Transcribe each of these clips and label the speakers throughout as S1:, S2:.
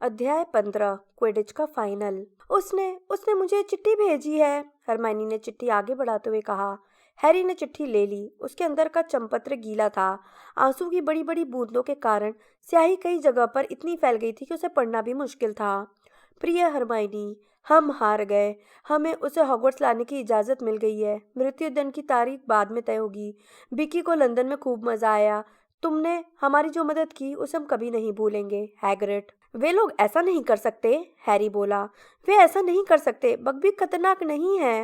S1: अध्याय 15 क्विडिच का फाइनल। उसने उसने मुझे चिट्ठी भेजी है, हरमाइनी ने चिट्ठी आगे बढ़ाते हुए कहा। हैरी ने चिट्ठी ले ली। उसके अंदर का चंपत्र गीला था। आंसू की बड़ी बड़ी बूंदों के कारण स्याही कई जगह पर इतनी फैल गई थी कि उसे पढ़ना भी मुश्किल था। प्रिय हरमाइनी, हम हार गए। हमें उसे हॉगवर्ट्स लाने की इजाज़त मिल गई है। मृत्यु दंड की तारीख बाद में तय होगी। बिकी को लंदन में खूब मज़ा आया। तुमने हमारी जो मदद की उसे हम कभी नहीं भूलेंगे, हैग्रिड। वे लोग ऐसा नहीं कर सकते, हैरी बोला। वे ऐसा नहीं कर सकते। बकबीक खतरनाक नहीं है।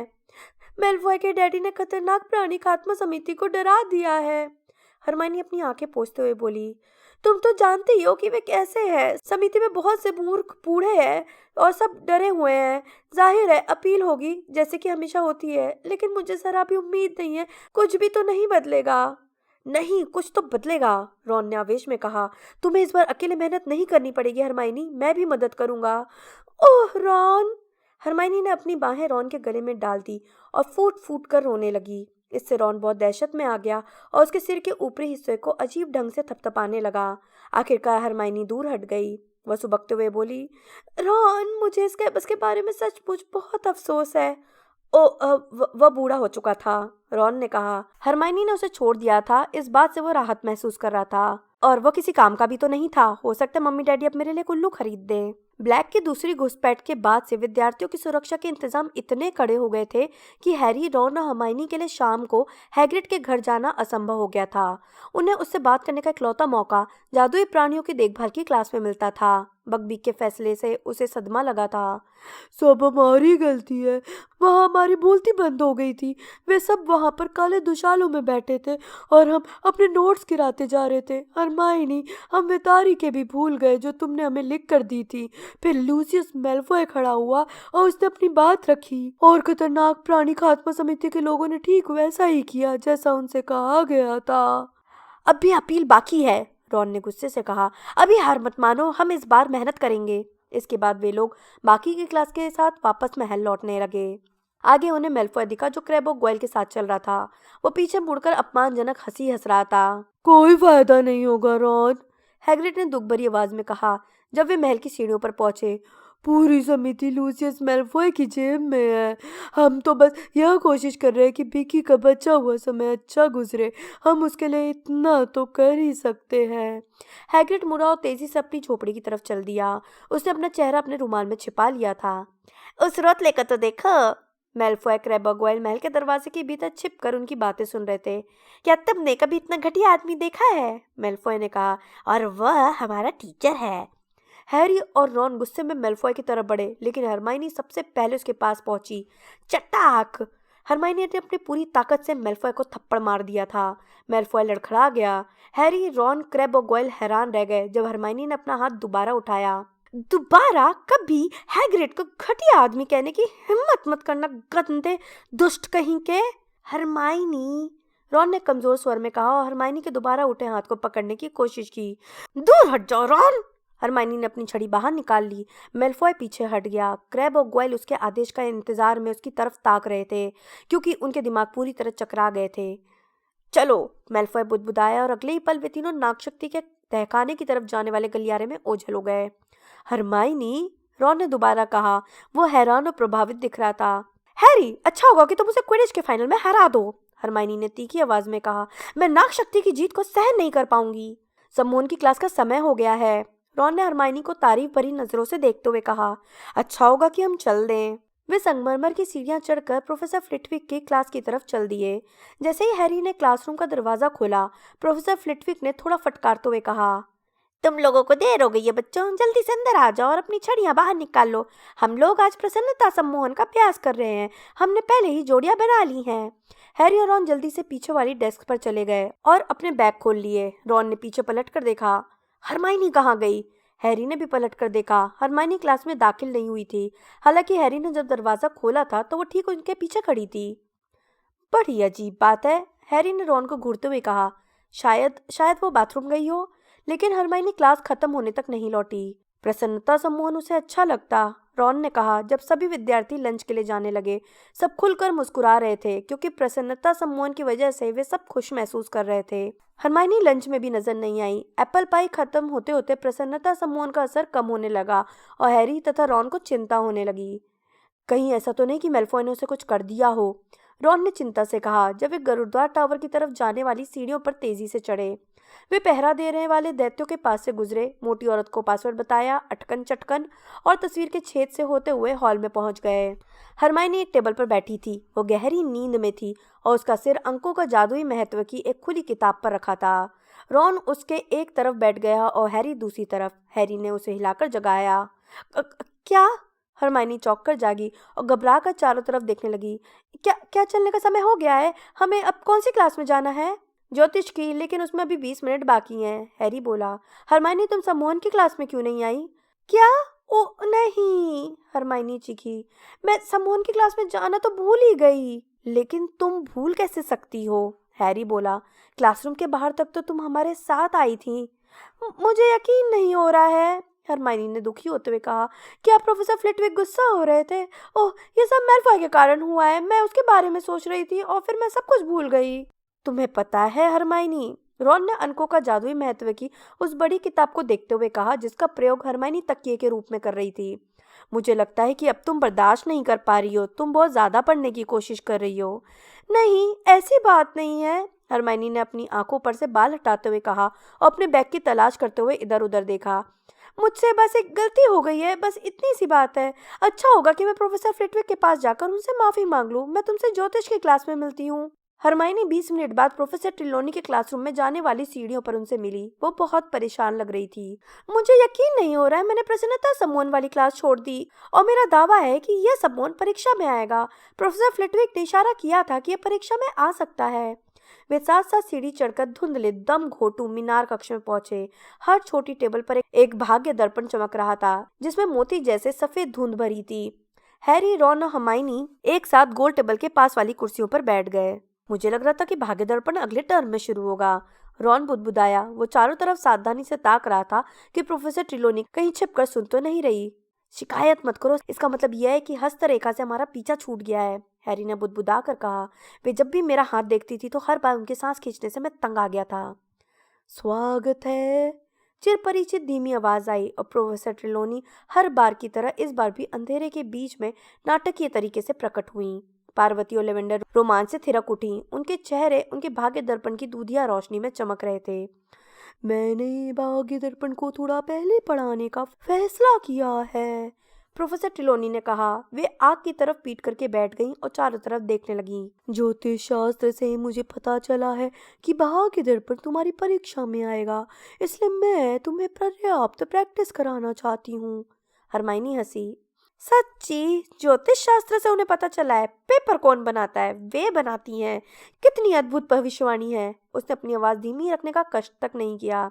S1: मेलफॉय के डैडी ने खतरनाक प्राणी खात्मा समिति को डरा दिया है, हरमाइनी अपनी आंखें पोंछते हुए बोली। तुम तो जानते ही हो कि वे कैसे हैं। समिति में बहुत से मूर्ख बूढ़े हैं और सब डरे हुए हैं। जाहिर है अपील होगी, जैसे कि हमेशा होती है, लेकिन मुझे जरा भी उम्मीद नहीं है। कुछ भी तो नहीं बदलेगा। नहीं, कुछ तो बदलेगा, रॉन ने आवेश में कहा। तुम्हें इस बार अकेले मेहनत नहीं करनी पड़ेगी हरमाइनी, मैं भी मदद करूंगा। ओह रॉन, हरमाइनी ने अपनी बाहें रॉन के गले में डाल दी और फूट फूट कर रोने लगी। इससे रॉन बहुत दहशत में आ गया और उसके सिर के ऊपरी हिस्से को अजीब ढंग से थपथपाने लगा। आखिरकार हरमाइनी दूर हट गई। वह सुबकते हुए बोली, रॉन, मुझे इस कैंपस के बारे में सचमुच बहुत अफसोस है। वह बूढ़ा हो चुका था, रॉन ने कहा। हरमाइनी ने उसे छोड़ दिया था। इस बात से वो राहत महसूस कर रहा था। और वो किसी काम का भी तो नहीं था। हो सकता है मम्मी डैडी अब मेरे लिए कुल्लू खरीद दें। ब्लैक की दूसरी घुसपैठ के बाद से विद्यार्थियों की सुरक्षा के इंतजाम इतने कड़े हो गए थे कि हैरी, रॉन और हरमाइनी के लिए शाम को हैग्रिड के घर जाना असंभव हो गया था। उन्हें उससे बात करने का इकलौता मौका जादुई प्राणियों की देखभाल की क्लास में मिलता था। बकबीक के फैसले से उसे सदमा लगा था। सब हमारी गलती है। वहाँ हमारी बोलती बंद हो गई थी। वे सब वहाँ पर काले दुशालों में बैठे थे और हम अपने नोट्स गिराते जा रहे थे। हरमाइनी, हम वे तारीखें भी भूल गए जो तुमने हमें लिख कर दी थी। फिर लूसियस मेलफॉय खड़ा हुआ और उसने अपनी बात रखी और खतरनाक प्राणी खात्मा समिति के लोगों ने ठीक वैसा ही किया जैसा उनसे कहा गया था। अब भी अपील बाकी है, रॉन ने गुस्से से कहा। अभी हार मत मानो, हम इस बार मेहनत करेंगे। इसके बाद वे लोग बाकी की क्लास के साथ वापस महल लौटने लगे। आगे उन्हें मेलफॉय दिखा, जो क्रैब और गोयल के साथ चल रहा था। वो पीछे मुड़कर अपमानजनक हंसी हंस रहा था। कोई फायदा नहीं होगा रॉन, हैग्रिड ने दुख भरी आवाज में कहा जब वे महल की सीढ़ियों पर पहुंचे। पूरी समिति लूसियस मेलफॉय की जेब में है। हम तो बस यह कोशिश कर रहे हैं कि बिकी का बचा हुआ समय अच्छा गुजरे। हम उसके लिए इतना तो कर ही सकते हैं। हैग्रिड मुड़ा और तेजी से अपनी झोपड़ी की तरफ चल दिया। उसने अपना चेहरा अपने रुमाल में छिपा लिया था। उस रोत लेकर तो देखो, मेलफॉय, क्रैब और गोयल महल के दरवाजे के भीतर छिप कर उनकी बातें सुन रहे थे। क्या तुमने कभी इतना घटिया आदमी देखा है, मेलफॉय ने कहा, और वह हमारा टीचर है। हैरी और रॉन गुस्से में मेलफॉय की तरफ बढ़े, लेकिन हरमाइनी सबसे पहले उसके पास पहुंची। चटाक! हरमाइनी ने अपनी पूरी ताकत से मेलफॉय को थप्पड़ मार दिया था। मेलफॉय लड़खड़ा गया। हैरी, रॉन, क्रैब और गोयल हैरान रह गए जब हरमाइनी ने अपना हाथ दोबारा उठाया। दोबारा कभी हैग्रिड को घटिया आदमी कहने की हिम्मत मत करना, गंदे दुष्ट कहीं के। हरमाइनी, रॉन ने कमजोर स्वर में कहा और हरमाइनी के दोबारा उठे हाथ को पकड़ने की कोशिश की। दूर हट जाओ रॉन, हरमाइनी ने अपनी छड़ी बाहर निकाल ली। मेलफॉय पीछे हट गया। क्रैब और गोयल उसके आदेश का इंतजार में उसकी तरफ ताक रहे थे, क्योंकि उनके दिमाग पूरी तरह चकरा गए थे। चलो, मेलफॉय बुदबुदाया और अगले ही पल वे तीनों नागशक्ति के तहखाने की तरफ जाने वाले गलियारे में ओझल हो गए। हरमाइनी, रॉन ने दोबारा कहा। वो हैरान और प्रभावित दिख रहा था। हैरी, अच्छा होगा कि तुम उसे क्विडिच के फाइनल में हरा दो, हरमाइनी ने तीखी आवाज में कहा। मैं नागशक्ति की जीत को सहन नहीं कर पाऊंगी। सम्मोहन की क्लास का समय हो गया है, रॉन ने हरमाइनी को तारीफ भरी नजरों से देखते हुए कहा। अच्छा होगा कि हम चल दें। वे संगमरमर की सीढ़ियां चढ़कर प्रोफेसर फ्लिटविक की क्लास की तरफ चल दिए। जैसे ही हैरी ने क्लासरूम का दरवाजा खोला, प्रोफेसर फ्लिटविक ने थोड़ा फटकारते हुए कहा, तुम लोगों को देर हो गई है बच्चों, जल्दी से अंदर आ जाओ और अपनी छड़ियां बाहर निकाल लो। हम लोग आज प्रसन्नता सम्मोहन का अभ्यास कर रहे हैं। हमने पहले ही जोड़ियां बना ली हैं। हैरी और रॉन जल्दी से पीछे वाली डेस्क पर चले गए और अपने बैग खोल लिए। रॉन ने पीछे पलट कर देखा। हरमाइनी कहाँ गई? हैरी ने भी पलट कर देखा। हरमाइनी क्लास में दाखिल नहीं हुई थी। हालांकि हैरी ने जब दरवाजा खोला था तो वो ठीक उनके पीछे खड़ी थी। बड़ी अजीब बात है, हैरी ने रॉन को घूरते हुए कहा। शायद वो बाथरूम गई हो। लेकिन हरमाइनी क्लास खत्म होने तक नहीं लौटी। प्रसन्नता सम्मोहन उसे अच्छा लगता, रॉन ने कहा जब सभी विद्यार्थी लंच के लिए जाने लगे। सब खुलकर मुस्कुरा रहे थे क्योंकि प्रसन्नता सम्मोहन की वजह से वे सब खुश महसूस कर रहे थे। हरमाइनी लंच में भी नजर नहीं आई। एप्पल पाई खत्म होते होते प्रसन्नता सम्मोहन का असर कम होने लगा और हैरी तथा रॉन को चिंता होने लगी। कहीं ऐसा तो नहीं कि मैल्फॉय ने उसे कुछ कर दिया हो, रॉन ने चिंता से कहा जब वे गुरुद्वार टावर की तरफ जाने वाली सीढ़ियों पर तेजी से चढ़े। वे पहरा देने वाले दैत्यों के पास से गुजरे, मोटी औरत को पासवर्ड बताया, अटकन चटकन और तस्वीर के छेद से होते हुए हॉल में पहुंच गए। हरमाइनी एक टेबल पर बैठी थी। वो गहरी नींद में थी और उसका सिर अंकों का जादुई महत्व की एक खुली किताब पर रखा था। रॉन उसके एक तरफ बैठ गया और हैरी दूसरी तरफ। हैरी ने उसे हिलाकर जगाया। क्या? हरमाइनी चौंक कर जागी और घबरा कर चारों तरफ देखने लगी। क्या क्या चलने का समय हो गया है? हमें अब कौन सी क्लास में जाना है? ज्योतिष की, लेकिन उसमें अभी 20 मिनट बाकी हैं, हैरी बोला। हरमाइनी तुम सम्मोहन की क्लास में क्यों नहीं आई? क्या? ओ नहीं, हरमाइनी चीखी। मैं सम्मोहन की क्लास में जाना तो भूल ही गई। लेकिन तुम भूल कैसे सकती हो? हैरी बोला। क्लासरूम के बाहर तक तो तुम हमारे साथ आई थी। मुझे यकीन नहीं हो रहा है, हरमाइनी ने दुखी होते हुए कहा। क्या प्रोफेसर फ्लिटविक गुस्सा हो रहे थे? ओह, ये सब मैल्फॉय के कारण हुआ है। मैं उसके बारे में सोच रही थी और फिर मैं सब कुछ भूल गई। तुम्हें पता है हरमाइनी, रॉन ने अंकों का जादुई महत्व की उस बड़ी किताब को देखते हुए कहा जिसका प्रयोग हरमाइनी तकिए के रूप में कर रही थी। मुझे लगता है कि अब तुम बर्दाश्त नहीं कर पा रही हो। तुम बहुत ज्यादा पढ़ने की कोशिश कर रही हो। नहीं, ऐसी बात नहीं है, हरमाइनी ने अपनी आंखों पर से बाल हटाते हुए कहा और अपने बैग की तलाश करते हुए इधर उधर देखा। मुझसे बस एक गलती हो गई है, बस इतनी सी बात है। अच्छा होगा कि मैं प्रोफेसर फ्लिटविक के पास जाकर उनसे माफी मांग लूं। मैं तुमसे ज्योतिष की क्लास में मिलती हूँ। हरमाइनी 20 मिनट बाद प्रोफेसर ट्रिलोनी के क्लासरूम में जाने वाली सीढ़ियों पर उनसे मिली। वो बहुत परेशान लग रही थी। मुझे यकीन नहीं हो रहा है, मैंने प्रसन्नता सम्मोहन वाली क्लास छोड़ दी और मेरा दावा है कि यह सम्मोहन परीक्षा में आएगा। प्रोफेसर फ्लिटविक ने इशारा किया था कि यह परीक्षा में आ सकता है। वे साथ साथ सीढ़ी चढ़कर धुंधले दम घोटू मीनार कक्ष में पहुंचे। हर छोटी टेबल पर एक भाग्य दर्पण चमक रहा था जिसमें मोती जैसे सफेद धुंध भरी थी। हैरी, रॉन और हरमाइनी एक साथ गोल टेबल के पास वाली कुर्सियों पर बैठ गए। मुझे लग रहा था कि भाग्य दर्पण अगले टर्म में शुरू होगा, रॉन बुदबुदाया। वो चारों तरफ सावधानी से ताक रहा था कि प्रोफेसर ट्रिलोनी कहीं छिपकर सुन तो नहीं रही। शिकायत मत करो, इसका मतलब यह है कि हस्तरेखा से हमारा पीछा छूट गया है, हैरी ने बुदबुदा कर कहा। वे जब भी मेरा हाथ देखती थी तो हर बार उनके सांस खींचने से मैं तंग आ गया था। स्वागत है, चिर परिचित धीमी आवाज आई और प्रोफेसर ट्रिलोनी हर बार की तरह इस बार भी अंधेरे के बीच में नाटकीय तरीके से प्रकट हुई। पार्वती और लेवेंडर रोमांच से थिरक उठी। उनके चेहरे उनके भाग्य दर्पण की दूधिया रोशनी में चमक रहे थे। मैंने भाग्य दर्पण को थोड़ा पहले पढ़ाने का फैसला किया है, प्रोफेसर ट्रिलोनी ने कहा। वे आग की तरफ पीट करके बैठ गईं और चारों तरफ देखने लगीं। ज्योतिष शास्त्र से मुझे पता चला है कि भाग्य दर्पण तुम्हारी परीक्षा में आएगा, इसलिए मैं तुम्हें पर्याप्त प्रैक्टिस कराना चाहती हूँ। हरमाइनी हंसी। सच्ची? ज्योतिष शास्त्र से उन्हें पता चला है? पेपर कौन बनाता है? वे बनाती हैं। कितनी अद्भुत भविष्यवाणी है। उसने अपनी आवाज धीमी रखने का कष्ट तक नहीं किया।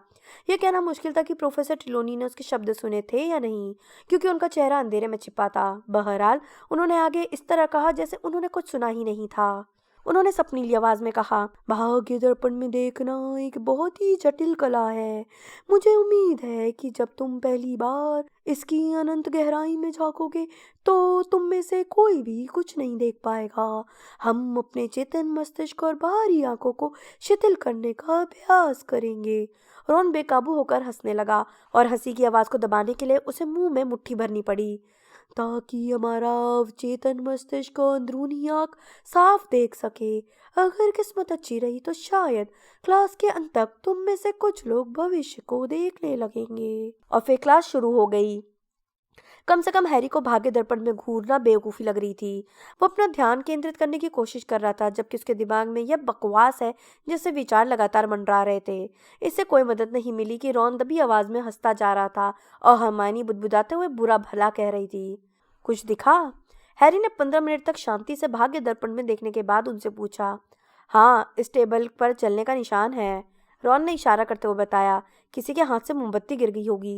S1: यह कहना मुश्किल था कि प्रोफेसर ट्रिलोनी ने उसके शब्द सुने थे या नहीं, क्योंकि उनका चेहरा अंधेरे में छिपा था। बहरहाल उन्होंने आगे इस तरह कहा जैसे उन्होंने कुछ सुना ही नहीं था। उन्होंने सपनीली आवाज में कहा, भाग्य दर्पण में देखना एक बहुत ही जटिल कला है। मुझे उम्मीद है कि जब तुम पहली बार इसकी अनंत गहराई में झांकोगे तो तुम में से कोई भी कुछ नहीं देख पाएगा। हम अपने चेतन मस्तिष्क और बाहरी आंखों को शिथिल करने का अभ्यास करेंगे। रॉन बेकाबू होकर हंसने लगा और हंसी की आवाज को दबाने के लिए उसे मुंह में मुट्ठी भरनी पड़ी ताकि हमारा अवचेतन मस्तिष्क और अंदरूनी आंख साफ देख सके। अगर किस्मत अच्छी रही तो शायद क्लास के अंत तक तुम में से कुछ लोग भविष्य को देखने लगेंगे। और फिर क्लास शुरू हो गई। कम से कम हैरी को भाग्य दर्पण में घूरना बेवकूफ़ी लग रही थी। वो अपना ध्यान केंद्रित करने की कोशिश कर रहा था, जबकि उसके दिमाग में यह बकवास है जैसे विचार लगातार मंडरा रहे थे। इससे कोई मदद नहीं मिली कि रॉन दबी आवाज में हंसता जा रहा था और हरमाइनी बुदबुदाते हुए बुरा भला कह रही थी। कुछ दिखा? हैरी ने 15 मिनट तक शांति से भाग्य दर्पण में देखने के बाद उनसे पूछा। हाँ, इस टेबल पर चलने का निशान है, रॉन ने इशारा करते हुए बताया। किसी के हाथ से मोमबत्ती गिर गई होगी।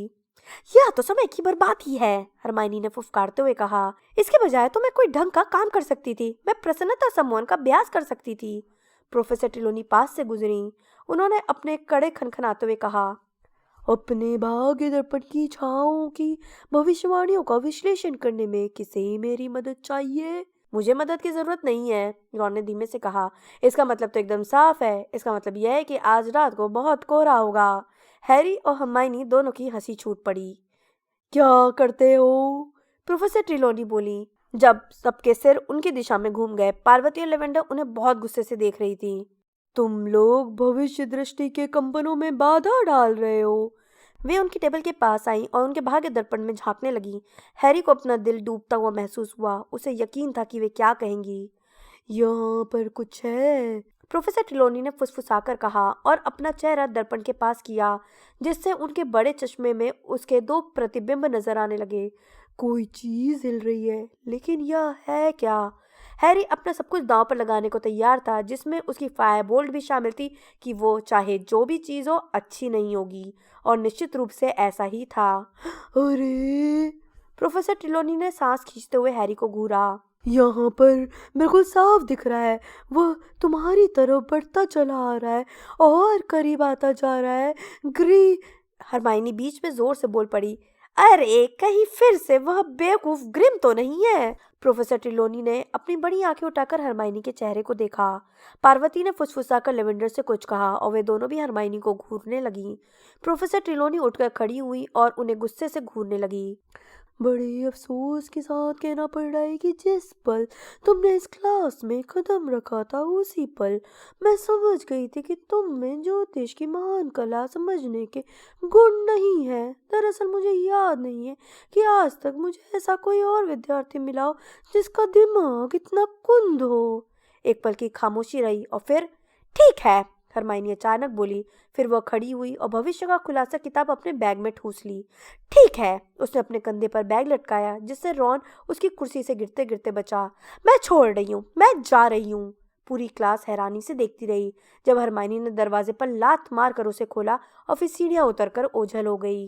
S1: यह तो समय की बर्बादी है, हरमाइनी ने फुफकारते हुए कहा। इसके बजाय तो मैं कोई ढंग का काम कर सकती थी। मैं प्रसन्नता सम्मोहन का अभ्यास कर सकती थी। प्रोफेसर ट्रिलोनी पास से गुजरी। उन्होंने अपने कड़े खनखनाते हुए कहा, अपने भाग्य दर्पण की छाओं की भविष्यवाणियों का विश्लेषण करने में किसे मेरी मदद चाहिए? मुझे मदद की जरूरत नहीं है, रॉन ने धीमे से कहा। इसका मतलब तो एकदम साफ है। इसका मतलब यह है कि आज रात को बहुत कोहरा होगा। हैरी और हर्माइनी दोनों की हंसी छूट पड़ी। क्या करते हो? प्रोफेसर ट्रिलॉनी बोली। जब सबके सिर उनकी दिशा में घूम गए, पार्वती और लेवेंडर उन्हें बहुत गुस्से से देख रही थी। तुम लोग भविष्य दृष्टि के कंपनों में बाधा डाल रहे हो। वे उनकी टेबल के पास आई और उनके भाग्य दर्पण में झांकने लगी। हैरी को अपना दिल डूबता हुआ महसूस हुआ। उसे यकीन था कि वे क्या कहेंगी। यहाँ पर कुछ है, प्रोफेसर ट्रिलॉनी ने फुसफुसाकर कहा और अपना चेहरा दर्पण के पास किया, जिससे उनके बड़े चश्मे में उसके दो प्रतिबिंब नजर आने लगे। कोई चीज हिल रही है, लेकिन यह है क्या? हैरी अपना सब कुछ दांव पर लगाने को तैयार था, जिसमें उसकी फायरबोल्ट भी शामिल थी कि वो चाहे जो भी चीज हो अच्छी नहीं होगी, और निश्चित रूप से ऐसा ही था। अरे, प्रोफेसर ट्रिलॉनी ने सांस खींचते हुए हैरी को घूरा। यहाँ पर बिल्कुल साफ दिख रहा है, वह तुम्हारी तरफ बढ़ता चला आ रहा है और करीब आता जा रहा है। ग्री हरमाइनी बीच में जोर से बोल पड़ी। अरे, कहीं फिर से वह बेवकूफ ग्रिम तो नहीं है? प्रोफेसर ट्रिलॉनी ने अपनी बड़ी आंखें उठाकर हरमाइनी के चेहरे को देखा। पार्वती ने फुसफुसाकर लेवेंडर से कुछ कहा और वे दोनों भी हरमाइनी को घूरने लगी। प्रोफेसर ट्रिलॉनी उठकर खड़ी हुई और उन्हें गुस्से से घूरने लगी। बड़े अफसोस के साथ कहना पड़ रहा है कि जिस पल तुमने इस क्लास में कदम रखा था, उसी पल मैं समझ गई थी कि तुम में ज्योतिष की महान कला समझने के गुण नहीं है। दरअसल मुझे याद नहीं है कि आज तक मुझे ऐसा कोई और विद्यार्थी मिला हो जिसका दिमाग इतना कुंद हो। एक पल की खामोशी रही और फिर, ठीक है, हरमाइनी अचानक बोली। फिर वह खड़ी हुई और भविष्य का खुलासा किताब अपने बैग में ठूस ली। ठीक है, उसने अपने कंधे पर बैग लटकाया, जिससे रॉन उसकी कुर्सी से गिरते गिरते बचा। मैं छोड़ रही हूँ, मैं जा रही हूँ। पूरी क्लास हैरानी से देखती रही जब हरमाइनी ने दरवाजे पर लात मार कर उसे खोला और फिर सीढ़ियां उतरकर ओझल हो गई।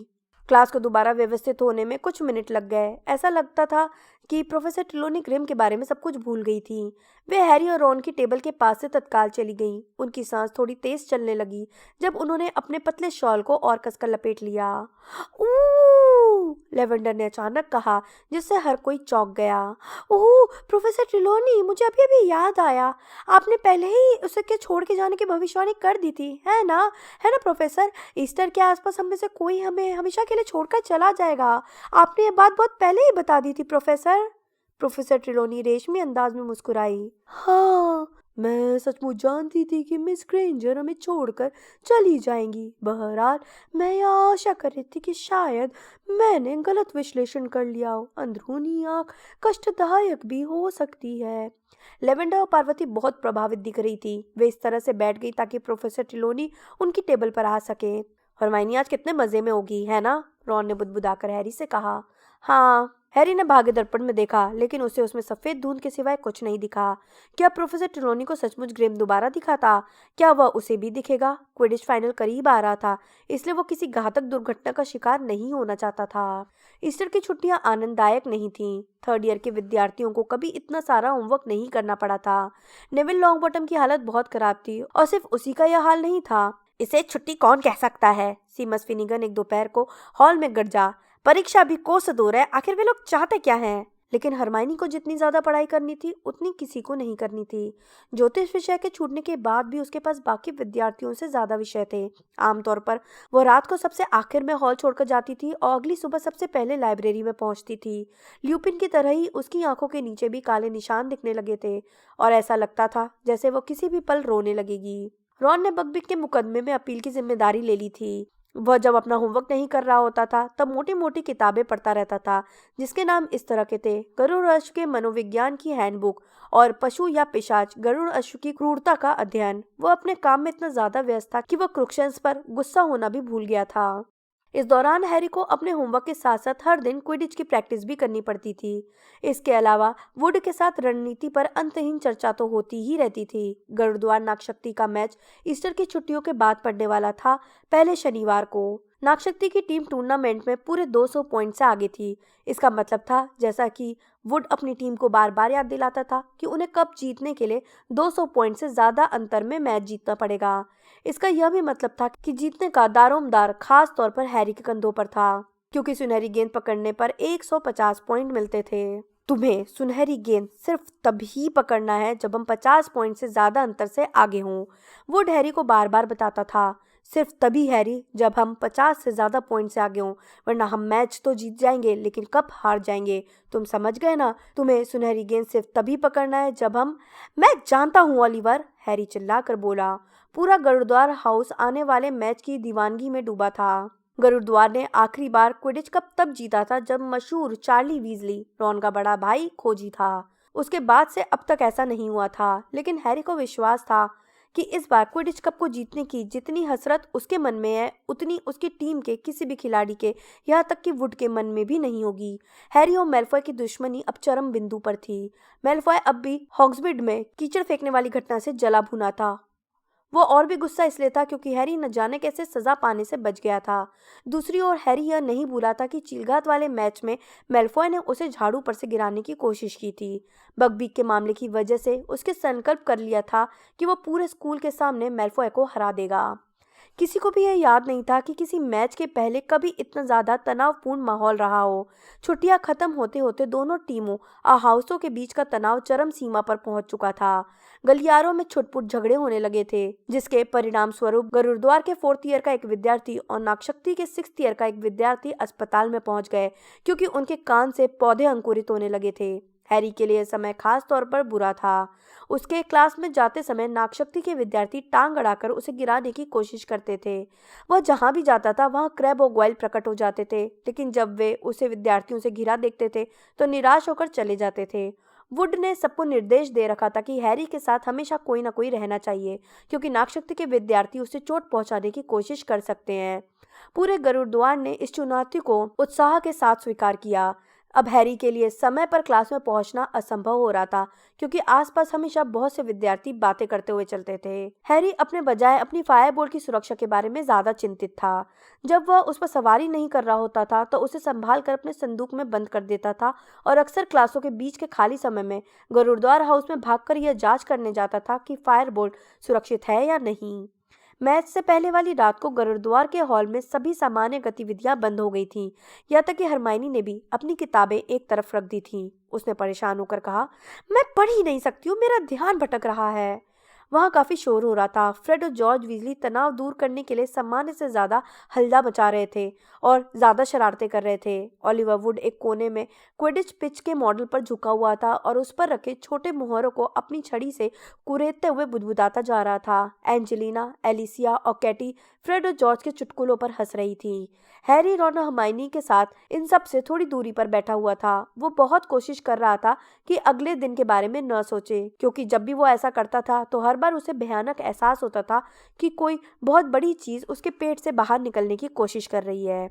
S1: क्लास को दोबारा व्यवस्थित होने में कुछ मिनट लग गए। ऐसा लगता था कि प्रोफेसर ट्रिलॉनी ग्रिम के बारे में सब कुछ भूल गई थी। वे हैरी और रॉन की टेबल के पास से तत्काल चली गईं। उनकी सांस थोड़ी तेज चलने लगी जब उन्होंने अपने पतले शॉल को और कसकर लपेट लिया। ऊ! लेवेंडर ने अचानक कहा, जिससे हर कोई चौंक गया। ओह, प्रोफेसर ट्रिलॉनी, मुझे अभी अभी याद आया, आपने पहले ही उसे छोड़ के जाने की भविष्यवाणी कर दी थी, है ना? है ना प्रोफेसर? ईस्टर के आसपास हम में से कोई हमें हमेशा के लिए छोड़कर चला जाएगा। आपने ये बात बहुत पहले ही बता दी थी प्रोफेसर। प्रोफेसर ट्रिलॉनी रेशमी अंदाज में मुस्कुराई। हाँ, मैं सचमुच जानती थी कि मिस ग्रेंजर हमें छोड़कर चली जाएंगी। बहरहाल, मैं यह आशा कर रही थी कि शायद मैंने गलत विश्लेषण कर लिया हो। अंदरूनी आंख कष्टदायक भी हो सकती है। लेवेंडर और पार्वती बहुत प्रभावित दिख रही थी। वे इस तरह से बैठ गई ताकि प्रोफेसर ट्रिलॉनी उनकी टेबल पर आ सके। हरमाइनी आज कितने मजे में होगी, है ना? रॉन ने बुदबुदाकर हैरी से कहा। हाँ, हैरी ने भाग्य दर्पण में देखा, लेकिन उसे उसमें सफेद धुंध के सिवाय कुछ नहीं दिखा। क्या प्रोफेसर ट्रिलॉनी को सचमुच ग्रिम दोबारा दिखा था? क्या वह उसे भी दिखेगा? क्विडिच फाइनल करीब आ रहा था, इसलिए वो किसी घातक दुर्घटना का शिकार नहीं होना चाहता था। ईस्टर की छुट्टियां आनंददायक नहीं थीं। थर्ड ईयर के विद्यार्थियों को कभी इतना सारा होमवर्क नहीं करना पड़ा था। नेविल लॉन्गबॉटम की हालत बहुत खराब थी, और सिर्फ उसी का यह हाल नहीं था। इसे छुट्टी कौन कह सकता है? सीमस फिनिगन एक दोपहर को हॉल में गरजा। परीक्षा भी कोस दूर है, आखिर वे लोग चाहते क्या हैं? लेकिन हरमाइनी को जितनी ज्यादा पढ़ाई करनी थी, उतनी किसी को नहीं करनी थी। ज्योतिष विषय के छूटने के बाद भी उसके पास बाकी विद्यार्थियों से ज्यादा विषय थे। आमतौर पर वो रात को सबसे आखिर में हॉल छोड़कर जाती थी और अगली सुबह सबसे पहले लाइब्रेरी में पहुंचती थी। ल्यूपिन की तरह ही उसकी आंखों के नीचे भी काले निशान दिखने लगे थे, और ऐसा लगता था जैसे वो किसी भी पल रोने लगेगी। रॉन ने बकबिक के मुकदमे में अपील की जिम्मेदारी ले ली थी। वह जब अपना होमवर्क नहीं कर रहा होता था, तब मोटी मोटी किताबें पढ़ता रहता था, जिसके नाम इस तरह के थे: गरुड़ अश्व के मनोविज्ञान की हैंडबुक और पशु या पिशाच गरुड़ अश्व की क्रूरता का अध्ययन। वह अपने काम में इतना ज्यादा व्यस्त था कि वह क्रुक्शंस पर गुस्सा होना भी भूल गया था। इस दौरान हैरी को अपने होमवर्क के साथ साथ हर दिन क्विडिच की प्रैक्टिस भी करनी पड़ती थी। इसके अलावा वुड के साथ रणनीति पर अंतहीन चर्चा तो होती ही रहती थी। गरुड़द्वार नागशक्ति का मैच ईस्टर की छुट्टियों के बाद पड़ने वाला था, पहले शनिवार को। नागशक्ति की टीम टूर्नामेंट में पूरे 200 पॉइंट से आगे थी। इसका मतलब था, जैसा कि वुड अपनी टीम को बार बार याद दिलाता था, कि उन्हें कप जीतने के लिए 200 पॉइंट से ज्यादा अंतर में मैच जीतना पड़ेगा। इसका यह भी मतलब था कि जीतने का दारोमदार खास तौर पर हैरी के कंधों पर था, क्योंकि सुनहरी गेंद पकड़ने पर 150 पॉइंट मिलते थे। तुम्हें सुनहरी गेंद सिर्फ तभी पकड़ना है जब हम 50 पॉइंट से ज्यादा अंतर से आगे हों, वुड हैरी को बार बार बताता था। सिर्फ तभी हैरी, जब हम 50 से ज्यादा पॉइंट से आगे हों, वरना हम मैच तो जीत जाएंगे लेकिन कप हार जाएंगे। तुम समझ गए ना? तुम्हें सुनहरी गेंद सिर्फ तभी पकड़ना है जब हम। मैं जानता हूँ ओलिवर, हैरी चिल्लाकर बोला। पूरा गरुड़द्वार हाउस आने वाले मैच की दीवानगी में डूबा था। गरुड़द्वार ने आखिरी बार क्विडिच कप तब जीता था जब मशहूर चार्ली वीजली, रॉन का बड़ा भाई, खोजी था। उसके बाद से अब तक ऐसा नहीं हुआ था, लेकिन हैरी को विश्वास था कि इस बार क्विडिच कप को जीतने की जितनी हसरत उसके मन में है, उतनी उसकी टीम के किसी भी खिलाड़ी के, यहाँ तक कि वुड के मन में भी नहीं होगी। हैरी और मेलफॉय की दुश्मनी अब चरम बिंदु पर थी। मेलफॉय अब भी हॉग्समीड में कीचड़ फेंकने वाली घटना से जला भुना था। वो और भी गुस्सा इसलिए था क्योंकि हैरी न जाने कैसे सजा पाने से बच गया था। दूसरी ओर हैरी यह नहीं भूला था कि चीलघात वाले मैच में मेलफॉय ने उसे झाड़ू पर से गिराने की कोशिश की थी। बकबीक के मामले की वजह से उसके संकल्प कर लिया था कि वो पूरे स्कूल के सामने मेलफॉय को हरा देगा। किसी को भी यह याद नहीं था कि किसी मैच के पहले कभी इतना ज्यादा तनावपूर्ण माहौल रहा हो। छुट्टियां खत्म होते होते दोनों टीमों और हाउसों के बीच का तनाव चरम सीमा पर पहुंच चुका था। गलियारों में छुटपुट झगड़े होने लगे थे, जिसके परिणाम स्वरूप गरुड़द्वार के 4th ईयर का एक विद्यार्थी और नागशक्ति के 6th ईयर का एक विद्यार्थी अस्पताल में पहुंच गए, क्योंकि उनके कान से पौधे अंकुरित होने लगे थे। हैरी के लिए समय खास तौर पर बुरा था। उसके क्लास में जाते समय नागशक्ति के विद्यार्थी टांग अड़ाकर उसे गिराने की कोशिश करते थे। वह जहां भी जाता था वहां क्रैब और ग्वाइल प्रकट हो जाते थे, लेकिन जब वे उसे विद्यार्थियों से घिरा देखते थे तो निराश होकर चले जाते थे। वुड ने सबको निर्देश दे रखा था कि हैरी के साथ हमेशा कोई ना कोई रहना चाहिए, क्योंकि नागशक्ति के विद्यार्थी उसे चोट पहुंचाने की कोशिश कर सकते हैं। पूरे गरुड़द्वार ने इस चुनौती को उत्साह के साथ स्वीकार किया। अब हैरी के लिए समय पर क्लास में पहुंचना असंभव हो रहा था, क्योंकि आसपास हमेशा बहुत से विद्यार्थी बातें करते हुए चलते थे। हैरी अपने बजाय अपनी फायरबोल्ट की सुरक्षा के बारे में ज्यादा चिंतित था। जब वह उस पर सवारी नहीं कर रहा होता था तो उसे संभाल कर अपने संदूक में बंद कर देता था, और अक्सर क्लासों के बीच के खाली समय में गरुड़द्वार हाउस में भागकर यह जांच करने जाता था कि फायरबोल्ट सुरक्षित है या नहीं। मैच से पहले वाली रात को गरुड़द्वार के हॉल में सभी सामान्य गतिविधियां बंद हो गई थीं, यहाँ तक कि हरमाइनी ने भी अपनी किताबें एक तरफ रख दी थीं। उसने परेशान होकर कहा, मैं पढ़ ही नहीं सकती हूँ, मेरा ध्यान भटक रहा है। वहाँ काफी शोर हो रहा था। फ्रेड और जॉर्ज वीजली तनाव दूर करने के लिए सामान्य से ज्यादा हल्ला मचा रहे थे और ज्यादा शरारतें कर रहे थे। ओलिवर वुड एक कोने में क्विडिच पिच के मॉडल पर झुका हुआ था और उस पर रखे छोटे मोहरों को अपनी छड़ी से कुरेदते हुए बुदबुदाता जा रहा था। एंजेलिना, एलिसिया और कैटी फ्रेड और जॉर्ज के चुटकुलों पर हंस रही थी। हैरी, रॉन और हरमाइनी के साथ इन सब से थोड़ी दूरी पर बैठा हुआ था। वो बहुत कोशिश कर रहा था कि अगले दिन के बारे में न सोचे, क्योंकि जब भी वो ऐसा करता था तो हर बार उसे भयानक एहसास होता था कि कोई बहुत बड़ी चीज उसके पेट से बाहर निकलने की कोशिश कर रही है।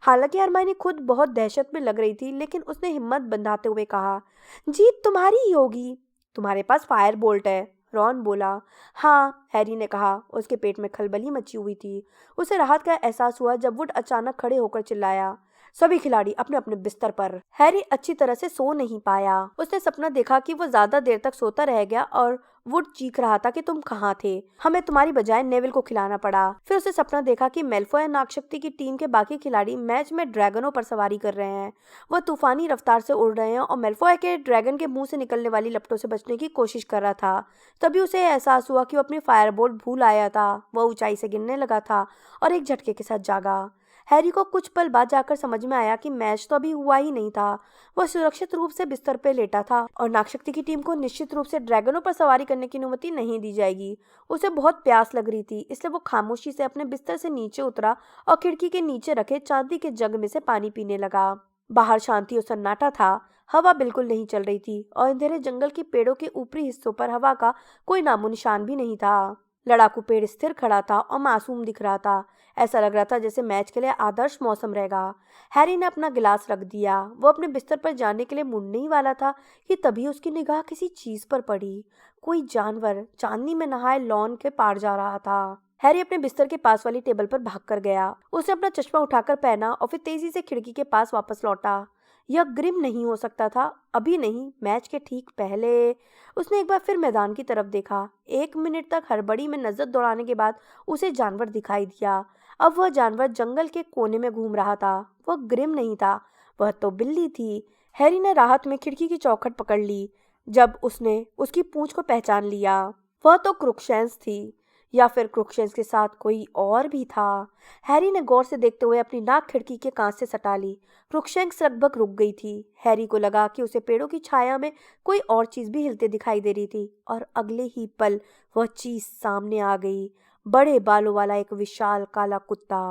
S1: हालांकि हरमाइनी खुद बहुत दहशत में लग रही थी, लेकिन उसने हिम्मत बंधाते हुए कहा, जीत तुम्हारी ही होगी। तुम्हारे पास फायर बोल्ट है, रॉन बोला। हाँ, हैरी ने कहा। उसके पेट में खलबली मची हुई थी। उसे राहत का एहसास हुआ जब वुड अचानक खड़े होकर चिल्लाया, सभी खिलाड़ी अपने अपने बिस्तर पर। हैरी अच्छी तरह से सो नहीं पाया। उसने सपना देखा कि वो ज्यादा देर तक सोता रह गया और वुड चीख रहा था कि तुम कहाँ थे, हमें तुम्हारी बजाय नेविल को खिलाना पड़ा। फिर उसे सपना देखा कि मेलफॉय नागशक्ति की टीम के बाकी खिलाड़ी मैच में ड्रैगनों पर सवारी कर रहे हैं। वह तूफानी रफ्तार से उड़ रहे हैं और मेलफॉय के ड्रैगन के मुंह से निकलने वाली लपटों से बचने की कोशिश कर रहा था। तभी उसे एहसास हुआ कि वो अपनी फायरबोल्ट भूल आया था। वह ऊंचाई से गिरने लगा था और एक झटके के साथ जागा। हैरी को कुछ पल बाद जाकर समझ में आया कि मैच तो अभी हुआ ही नहीं था। वह सुरक्षित रूप से बिस्तर पर लेटा था और नागशक्ति की टीम को निश्चित रूप से ड्रैगनों पर सवारी करने की अनुमति नहीं दी जाएगी। उसे बहुत प्यास लग रही थी, इसलिए वो खामोशी से अपने बिस्तर से नीचे उतरा और खिड़की के नीचे रखे चांदी के जग में से पानी पीने लगा। बाहर शांति और सन्नाटा था। हवा बिल्कुल नहीं चल रही थी और अंधेरे जंगल के पेड़ों के ऊपरी हिस्सों पर हवा का कोई नामो निशान भी नहीं था। लड़ाकू पेड़ स्थिर खड़ा था और मासूम दिख रहा था। ऐसा लग रहा था जैसे मैच के लिए आदर्श मौसम रहेगा। हैरी ने अपना गिलास रख दिया। वो अपने बिस्तर पर जाने के लिए मुड़ने ही वाला था कि तभी उसकी निगाह किसी चीज पर पड़ी। कोई जानवर चांदनी में नहाए लॉन के पार जा रहा था। हैरी अपने बिस्तर के पास वाली टेबल पर भाग कर गया। उसने अपना चश्मा उठाकर पहना और फिर तेजी से खिड़की के पास वापस लौटा। यह ग्रिम नहीं हो सकता था, अभी नहीं, मैच के ठीक पहले। उसने एक बार फिर मैदान की तरफ देखा। 1 मिनट तक हड़बड़ी में नजर दौड़ाने के बाद उसे जानवर दिखाई दिया। अब वह जानवर जंगल के कोने में घूम रहा था। वह ग्रिम नहीं था, वह तो बिल्ली थी। हैरी ने राहत में खिड़की की चौखट पकड़ ली जब उसने उसकी पूंछ को पहचान लिया। वह तो क्रुक्षेंस थी, या फिर क्रुक्षेंस के साथ कोई और भी था। हैरी ने गौर से देखते हुए अपनी नाक खिड़की के कांच से सटा ली। क्रुक्षेंस लगभग रुक गई थी। हैरी को लगा कि उसे पेड़ों की छाया में कोई और चीज भी हिलते दिखाई दे रही थी, और अगले ही पल वह चीज सामने आ गई। बड़े बालों वाला एक विशाल काला कुत्ता।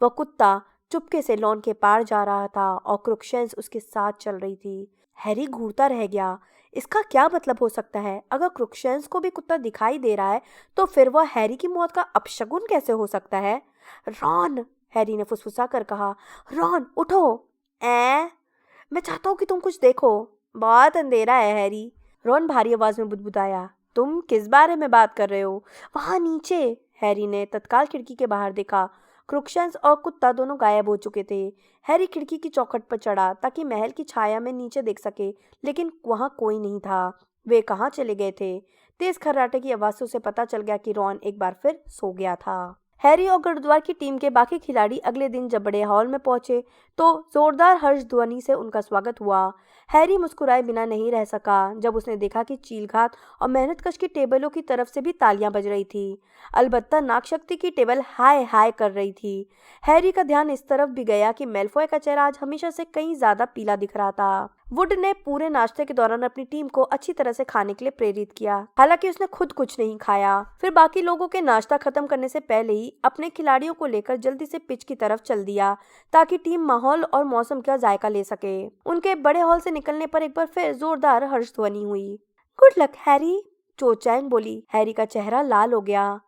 S1: वह कुत्ता चुपके से लॉन के पार जा रहा था और क्रुक्षेंस उसके साथ चल रही थी। हैरी घूरता रह गया। इसका क्या मतलब हो सकता है? अगर क्रुक्षेंस को भी कुत्ता दिखाई दे रहा है तो फिर वह हैरी की मौत का अपशगुन कैसे हो सकता है? रॉन, हैरी ने फुसफुसा कर कहा, रॉन उठो। मैं चाहता हूँ कि तुम कुछ देखो। बहुत अंधेरा है हैरी, रॉन भारी आवाज में बुदबुदाया। तुम किस बारे में बात कर रहे हो? वहां नीचे। हैरी ने तत्काल खिड़की के बाहर देखा। क्रुक्षेंस और कुत्ता दोनों गायब हो चुके थे। हैरी खिड़की की चौखट पर चढ़ा ताकि महल की छाया में नीचे देख सके, लेकिन वहां कोई नहीं था। वे कहाँ चले गए थे? तेज खर्राटे की आवाज से उसे पता चल गया कि रॉन एक बार फिर सो गया था। हैरी और गुरुद्वार की टीम के बाकी खिलाड़ी अगले दिन जब बड़े हॉल में पहुंचे तो जोरदार हर्ष ध्वनि से उनका स्वागत हुआ। हैरी मुस्कुराए बिना नहीं रह सका जब उसने देखा कि चीलघात और मेहनतकश की टेबलों की तरफ से भी तालियां बज रही थी। अलबत्ता नागशक्ति की टेबल हाय हाय कर रही थी। हैरी का ध्यान इस तरफ भी गया कि मेलफॉय का चेहरा आज हमेशा से कहीं ज्यादा पीला दिख रहा था। वुड ने पूरे नाश्ते के दौरान अपनी टीम को अच्छी तरह से खाने के लिए प्रेरित किया। हालांकि उसने खुद कुछ नहीं खाया। फिर बाकी लोगों के नाश्ता खत्म करने से पहले ही अपने खिलाड़ियों को लेकर जल्दी से पिच की तरफ चल दिया ताकि टीम माहौल और मौसम का जायका ले सके। उनके बड़े हॉल से निकलने पर एक बार फिर जोरदार हर्ष ध्वनि हुई। गुड लक हैरी, चो चैंग बोली। हैरी का चेहरा लाल हो गया।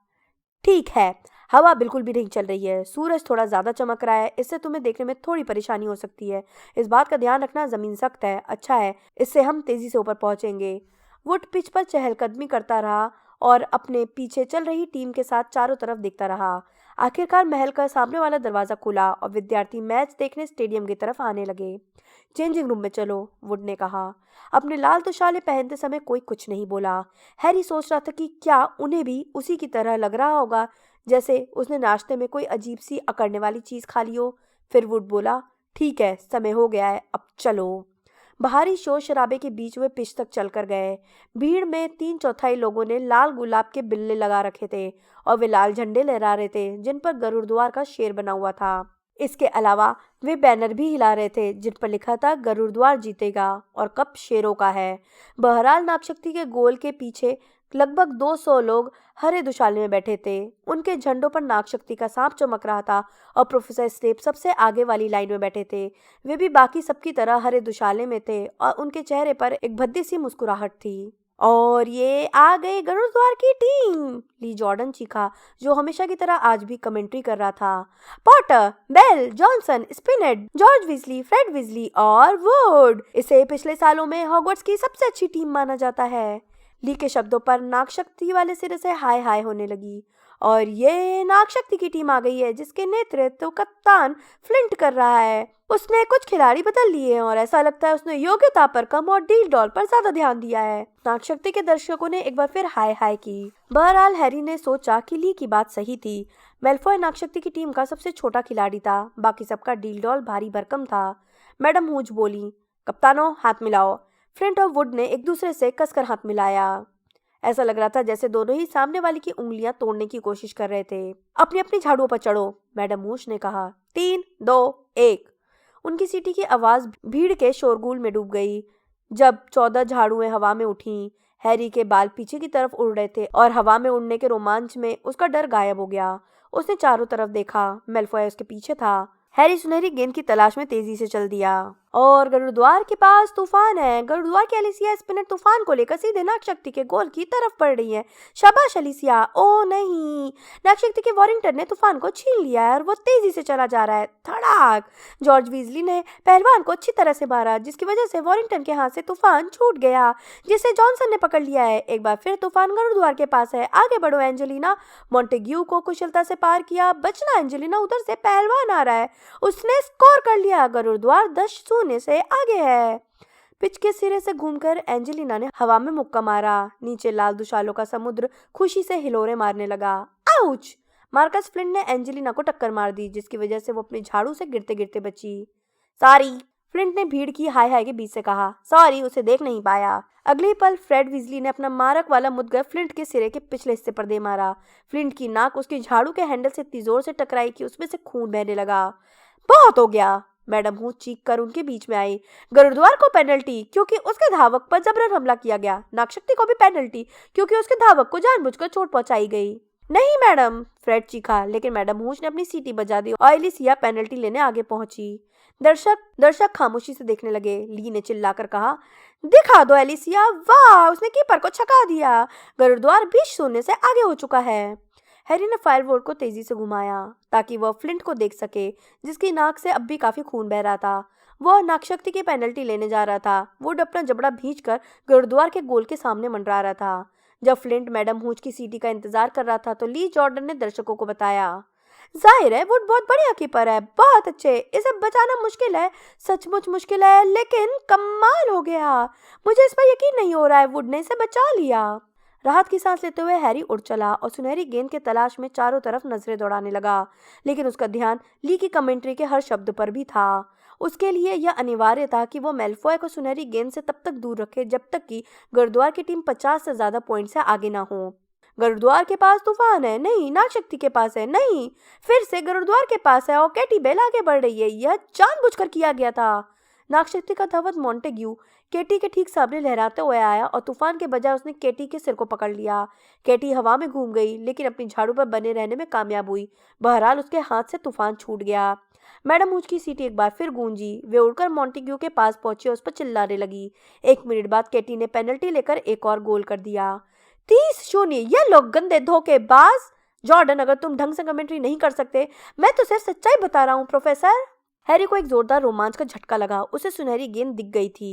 S1: ठीक है, हवा बिल्कुल भी नहीं चल रही है, सूरज थोड़ा ज्यादा चमक रहा है, इससे तुम्हें देखने में थोड़ी परेशानी हो सकती है। इस बात का ध्यान रखना, जमीन सख्त है। अच्छा है, इससे हम तेजी से ऊपर पहुंचेंगे। वुड पिच पर चहलकदमी करता रहा और अपने पीछे चल रही टीम के साथ चारों तरफ देखता रहा। आखिरकार महल का सामने वाला दरवाजा खुला और विद्यार्थी मैच देखने स्टेडियम की तरफ आने लगे। चेंजिंग रूम में चलो, वुड ने कहा। अपने लाल तुशाले पहनते समय कोई कुछ नहीं बोला। हैरी सोच रहा था कि क्या उन्हें भी उसी की तरह लग रहा होगा जैसे उसने नाश्ते में कोई अजीब सी अकड़ने वाली चीज खा ली हो। फिर वुड बोला, ठीक है, समय हो गया है, अब चलो। बाहरी शोर शराबे के बीच वे पिच तक चलकर गए। भीड़ में 3/4 लोगों ने लाल गुलाब के बिल्ले लगा रखे थे और वे लाल झंडे लहरा रहे थे जिन पर गरुड़द्वार का शेर बना हुआ था। इसके अलावा वे बैनर भी हिला रहे थे जिन पर लिखा था गरुड़द्वार जीतेगा और कप शेरों का है। बहरहाल नागशक्ति के गोल के पीछे लगभग 200 लोग हरे दुशाले में बैठे थे। उनके झंडों पर नागशक्ति का सांप चमक रहा था और प्रोफेसर स्नेप सबसे आगे वाली लाइन में बैठे थे। वे भी बाकी सबकी तरह हरे दुशाले में थे और उनके चेहरे पर एक भद्दी सी मुस्कुराहट थी। और ये आ गए गरुड़द्वार की टीम, ली जॉर्डन चीखा, जो हमेशा की तरह आज भी कमेंट्री कर रहा था। पॉटर, बेल, जॉनसन, स्पिनेट, जॉर्ज विजली, फ्रेड विजली और वुड। इसे पिछले सालों में हॉगवर्ट्स की सबसे अच्छी टीम माना जाता है। ली के शब्दों पर नागशक्ति वाले सिरे से हाय हाय होने लगी। और ये नागशक्ति की टीम आ गई है जिसके नेतृत्व कप्तान फ्लिंट कर रहा है। उसने कुछ खिलाड़ी बदल लिए हैं और ऐसा लगता है उसने योग्यता पर कम और डील डॉल पर ज्यादा ध्यान दिया है। नागशक्ति के दर्शकों ने एक बार फिर हाय हाय की। बहरहाल हैरी ने सोचा कि ली की बात सही थी। मेलफॉय नागशक्ति की टीम का सबसे छोटा खिलाड़ी था, बाकी सबका डील डॉल भारी भरकम था। मैडम हूज बोली, कप्तानों हाथ मिलाओ। फ्लिंट और वुड ने एक दूसरे से कसकर हाथ मिलाया। ऐसा लग रहा था जैसे दोनों ही सामने वाले की उंगलियां तोड़ने की कोशिश कर रहे थे। अपनी अपनी झाड़ुओं पर चढ़ो, मैडम मूश ने कहा। 3, 2, 1। उनकी सीटी की आवाज भीड़ के शोरगुल में डूब गई। जब 14 झाड़ुएं हवा में उठी, हैरी के बाल पीछे की तरफ उड़ रहे थे और हवा में उड़ने के रोमांच में उसका डर गायब हो गया। उसने चारों तरफ देखा, मेलफॉय उसके पीछे था। हैरी सुनहरी गेंद की तलाश में तेजी से चल दिया। और गरुड़द्वार के पास तूफान है। गरुड़द्वार की एलिसिया स्पिनर तूफान को लेकर सीधे नागशक्ति के गोल की तरफ पड़ रही है। शाबाश एलिसिया। ओ नहीं, नागशक्ति के वॉरिंगटन ने तूफान को छीन लिया है और वो तेजी से चला जा रहा है। धड़ाक। जॉर्ज वीजली ने पहलवान को अच्छी तरह से मारा जिसकी वजह से वॉरिंगटन के हाथ से तूफान छूट गया जिसे जॉनसन ने पकड़ लिया है। एक बार फिर तूफान गरुड़द्वार के पास है। आगे बढ़ो एंजेलिना। मॉन्टेग्यू को कुशलता से पार किया। बचना एंजेलिना, उधर से पहलवान आ रहा है। उसने स्कोर कर लिया। गरुड़द्वार 10 20 से आगे है। पिच के सिरे से घूमकर एंजेलिना ने हवा में मुक्का मारा। नीचे लाल दुशालों का समुद्र खुशी से हिलोरे मारने लगा। आउच! मार्कस फ्लिंट ने एंजेलिना को टक्कर मार दी, जिसकी वजह से वो अपनी झाड़ू से गिरते गिरते बची। सॉरी, फ्लिंट ने भीड़ की हाय हाय के बीच से कहा। सॉरी, उसे देख नहीं पाया। अगले ही पल फ्रेड विजली ने अपना मारक वाला मुद्गर फ्लिंट के सिरे के पिछले हिस्से पर दे मारा। फ्लिंट की नाक उसकी झाड़ू के हैंडल से इतनी जोर से टकराई कि उसमें से खून बहने लगा। बहुत हो गया, मैडम हूँ चीख कर उनके बीच में आई। गरुद्वार को पेनल्टी क्योंकि उसके धावक पर जबरन हमला किया गया। नागशक्ति को भी पेनल्टी क्योंकि उसके धावक को जानबूझकर चोट पहुंचाई गई। नहीं मैडम, फ्रेड चीखा, लेकिन मैडम हूच ने अपनी सीटी बजा दी और एलिसिया पेनल्टी लेने आगे पहुंची। दर्शक खामोशी से देखने लगे। ली ने चिल्लाकर कहा, दिखा दो एलिसिया, वाह, उसने कीपर को छका दिया। गरुद्वार 20-0 से आगे हो चुका है। हैरी ने फायरवोर्ड को तेजी से घुमाया ताकि वह फ्लिंट को देख सके, जिसकी नाक से अब भी काफी खून बह रहा था। वह नागशक्ति की पेनल्टी लेने जा रहा था। वुड अपना जबड़ा भींचकर गुरुद्वार के गोल के सामने मंडरा रहा था। जब फ्लिंट मैडम हूच की सीटी का इंतजार कर रहा था तो ली जॉर्डन ने दर्शकों को बताया, जाहिर है वुड बहुत बढ़िया कीपर है, बहुत अच्छे, इसे बचाना मुश्किल है, सचमुच मुश्किल है, लेकिन कमाल हो गया। मुझे इस पर यकीन नहीं हो रहा है, वुड ने इसे बचा लिया। राहत की सांस लेते हुए हैरी उड़ चला और सुनहरी गेंद के तलाश में चारों तरफ नजरें दौड़ाने लगा, लेकिन उसका ध्यान ली की कमेंट्री के हर शब्द पर भी था। उसके लिए यह अनिवार्य था कि वो मेलफॉय को सुनहरी गेंद से तब तक दूर रखे जब तक कि गुरुद्वार की टीम 50 से ज्यादा पॉइंट से आगे ना हो। गुरुद्वार के पास तूफान है, नहीं नागशक्ति के पास है, नहीं फिर से गुरुद्वार के पास है और केटी बेल आगे बढ़ रही है। यह जानबूझकर किया गया था। नागशक्ति का धवत मॉन्टेग्यू केटी के ठीक सामने लहराते हुए आया और तूफान के बजाय उसने केटी के सिर को पकड़ लिया। केटी हवा में घूम गई, लेकिन अपनी झाड़ू पर बने रहने में कामयाब हुई। बहरहाल उसके हाथ से तूफान छूट गया। मैडम हूच की सीटी एक बार फिर गूंजी। वे उड़कर मॉन्टेग्यू के पास पहुंची और उस पर चिल्लाने लगी। 1 मिनट बाद केटी ने पेनल्टी लेकर एक और गोल कर दिया। 30-0। ये लोग गंदे धोखेबाज। जॉर्डन, अगर तुम ढंग से कमेंट्री नहीं कर सकते, मैं तो सिर्फ सच्चाई बता रहा हूँ प्रोफेसर। हैरी को एक जोरदार रोमांच का झटका लगा। उसे सुनहरी गेंद दिख गई थी।